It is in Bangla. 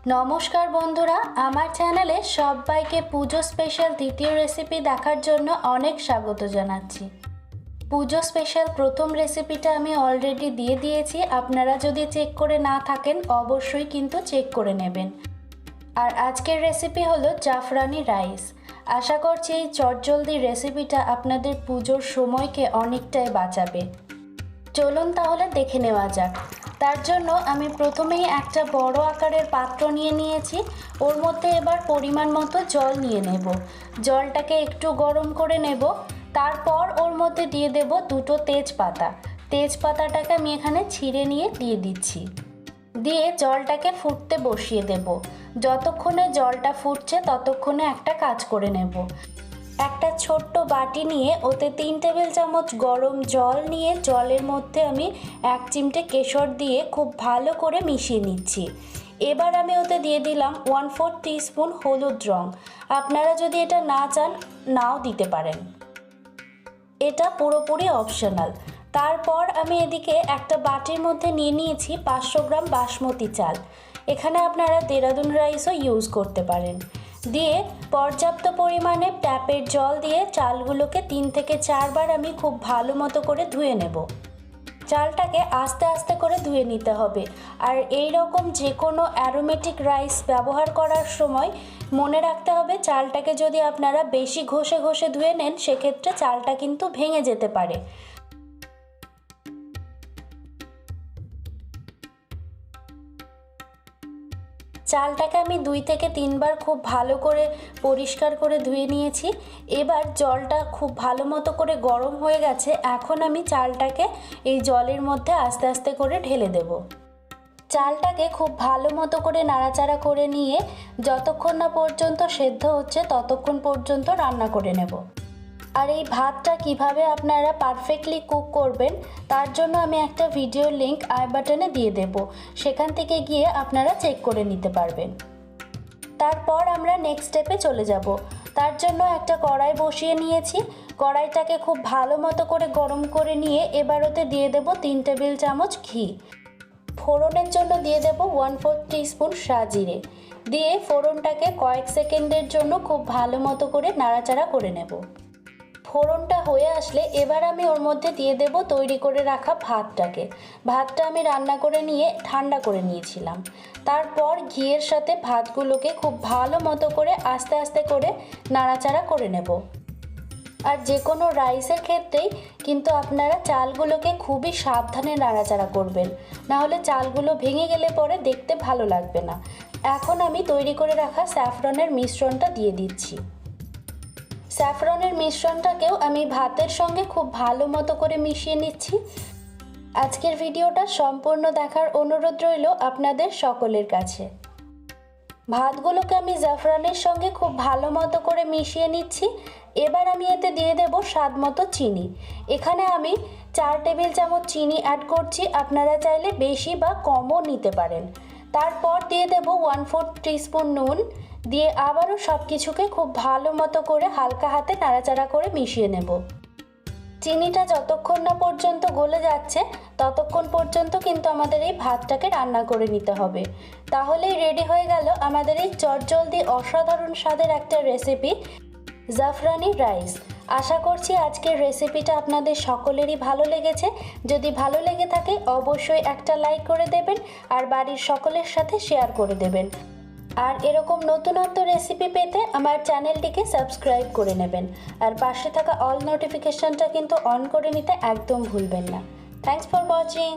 নমস্কার বন্ধুরা, আমার চ্যানেলে সবাইকে পুজো স্পেশাল দ্বিতীয় রেসিপি দেখার জন্য অনেক স্বাগত জানাচ্ছি। পুজো স্পেশাল প্রথম রেসিপিটা আমি অলরেডি দিয়ে দিয়েছি। আপনারা যদি চেক করে না থাকেন অবশ্যই কিন্তু চেক করে নেবেন। আর আজকের রেসিপি হলো জাফরানি রাইস। আশা করছি এই চটজলদি রেসিপিটা আপনাদের পুজোর সময়কে অনেকটাই বাঁচাবে। চলুন তাহলে দেখে নেওয়া যাক। তার জন্য আমি প্রথমেই একটা বড় আকারের পাত্র নিয়ে নিয়েছি। ওর মধ্যে এবার পরিমাণ মতো জল নিয়ে নেব। জলটাকে একটু গরম করে নেব। তারপর ওর মধ্যে দিয়ে দেব দুটো তেজপাতা। তেজপাতাটাকে আমি এখানে ছিঁড়ে নিয়ে দিয়ে দিচ্ছি। দিয়ে জলটাকে ফুটতে বসিয়ে দেব। যতক্ষণে জলটা ফুটছে ততক্ষণে একটা কাজ করে নেব। একটা ছোট্ট বাটি নিয়ে ওতে 3 টেবিল চামচ গরম জল নিয়ে জলের মধ্যে আমি 1 চিমটে কেশর দিয়ে খুব ভালো করে মিশিয়ে নিচ্ছি। এবার আমি ওতে দিয়ে দিলাম 1/4 টিস্পুন হলুদ রং। আপনারা যদি এটা না চান নাও দিতে পারেন, এটা পুরোপুরি অপশনাল। তারপর আমি এদিকে একটা বাটির মধ্যে নিয়ে নিয়েছি 500 গ্রাম বাসমতি চাল। এখানে আপনারা দেরাদুন রাইসও ইউজ করতে পারেন। দিয়ে পর্যাপ্ত পরিমাণে ট্যাপের জল দিয়ে চালগুলোকে 3 থেকে 4 বার আমি খুব ভালো মতো করে ধুয়ে নেব। চালটাকে আস্তে আস্তে করে ধুয়ে নিতে হবে। আর এই রকম যে কোনো অ্যারোমেটিক রাইস ব্যবহার করার সময় মনে রাখতে হবে, চালটাকে যদি আপনারা বেশি ঘষে ঘষে ধুয়ে নেন সেক্ষেত্রে চালটা কিন্তু ভেঙে যেতে পারে। চালটাকে আমি 2 থেকে 3 বার খুব ভালো করে পরিষ্কার করে ধুয়ে নিয়েছি। এবার জলটা খুব ভালো মতো করে গরম হয়ে গেছে। এখন আমি চালটাকে এই জলের মধ্যে আস্তে আস্তে করে ঢেলে দেব। চালটাকে খুব ভালো মতো করে নাড়াচাড়া করে নিয়ে যতক্ষণ না পর্যন্ত সেদ্ধ হচ্ছে ততক্ষণ পর্যন্ত রান্না করে নেব। আর এই ভাতটা কিভাবে আপনারা পারফেক্টলি কুক করবেন তার জন্য আমি একটা ভিডিওর লিংক আই বাটনে দিয়ে দেব, সেখান থেকে গিয়ে আপনারা চেক করে নিতে পারবেন। তারপর আমরা নেক্সট স্টেপে চলে যাব। তার জন্য একটা কড়াই বসিয়ে নিয়েছি। কড়াইটাকে খুব ভালো মতো করে গরম করে নিয়ে এবার ওতে দিয়ে দেব 3 টেবিল চামচ ঘি। ফোড়নের জন্য দিয়ে দেব 1/4 টিস্পুন সাজিরে। দিয়ে ফোড়নটাকে কয়েক সেকেন্ডের জন্য খুব ভালো মতো করে নাড়াচাড়া করে নেব। ফোড়নটা হয়ে আসলে এবার আমি ওর মধ্যে দিয়ে দেব তৈরি করে রাখা ভাতটাকে। ভাতটা আমি রান্না করে নিয়ে ঠান্ডা করে নিয়েছিলাম। তারপর ঘিয়ের সাথে ভাতগুলোকে খুব ভালো মতো করে আস্তে আস্তে করে নাড়াচাড়া করে নেব। আর যে কোনো রাইসের ক্ষেত্রেই কিন্তু আপনারা চালগুলোকে খুবই সাবধানে নাড়াচাড়া করবেন, নাহলে চালগুলো ভেঙে গেলে পরে দেখতে ভালো লাগবে না। এখন আমি তৈরি করে রাখা স্যাফরনের মিশ্রণটা দিয়ে দিচ্ছি। স্যাফরনের মিশ্রণটাকেও আমি ভাতের সঙ্গে খুব ভালো মতো করে মিশিয়ে নিচ্ছি। আজকের ভিডিওটা সম্পূর্ণ দেখার অনুরোধ রইল আপনাদের সকলের কাছে। ভাতগুলোকে আমি জাফরানের সঙ্গে খুব ভালো মতো করে মিশিয়ে নিচ্ছি। এবার আমি এতে দিয়ে দেব স্বাদ মতো চিনি। এখানে আমি 4 টেবিল চামচ চিনি অ্যাড করছি, আপনারা চাইলে বেশি বা কমও নিতে পারেন। তারপর দিয়ে দেব 1/4 টিস্পুন নুন। দিয়ে আবারও সব কিছুকে খুব ভালো মতো করে হালকা হাতে নাড়াচাড়া করে মিশিয়ে নেব। চিনিটা যতক্ষণ না পর্যন্ত গলে যাচ্ছে ততক্ষণ পর্যন্ত কিন্তু আমাদের এই ভাতটাকে রান্না করে নিতে হবে। তাহলেই রেডি হয়ে গেল আমাদের এই চটজলদি অসাধারণ স্বাদের একটা রেসিপি, জাফরানি রাইস। আশা করছি আজকের রেসিপিটা আপনাদের সকলেরই ভালো লেগেছে। যদি ভালো লেগে থাকে অবশ্যই একটা লাইক করে দেবেন আর বাড়ির সকলের সাথে শেয়ার করে দেবেন। আর এরকম নতুনত্ব রেসিপি পেতে আমার চ্যানেলটিকে সাবস্ক্রাইব করে নেবেন। আর পাশে থাকা অল নোটিফিকেশনটা কিন্তু অন করে নিতে একদম ভুলবেন না। Thanks for watching.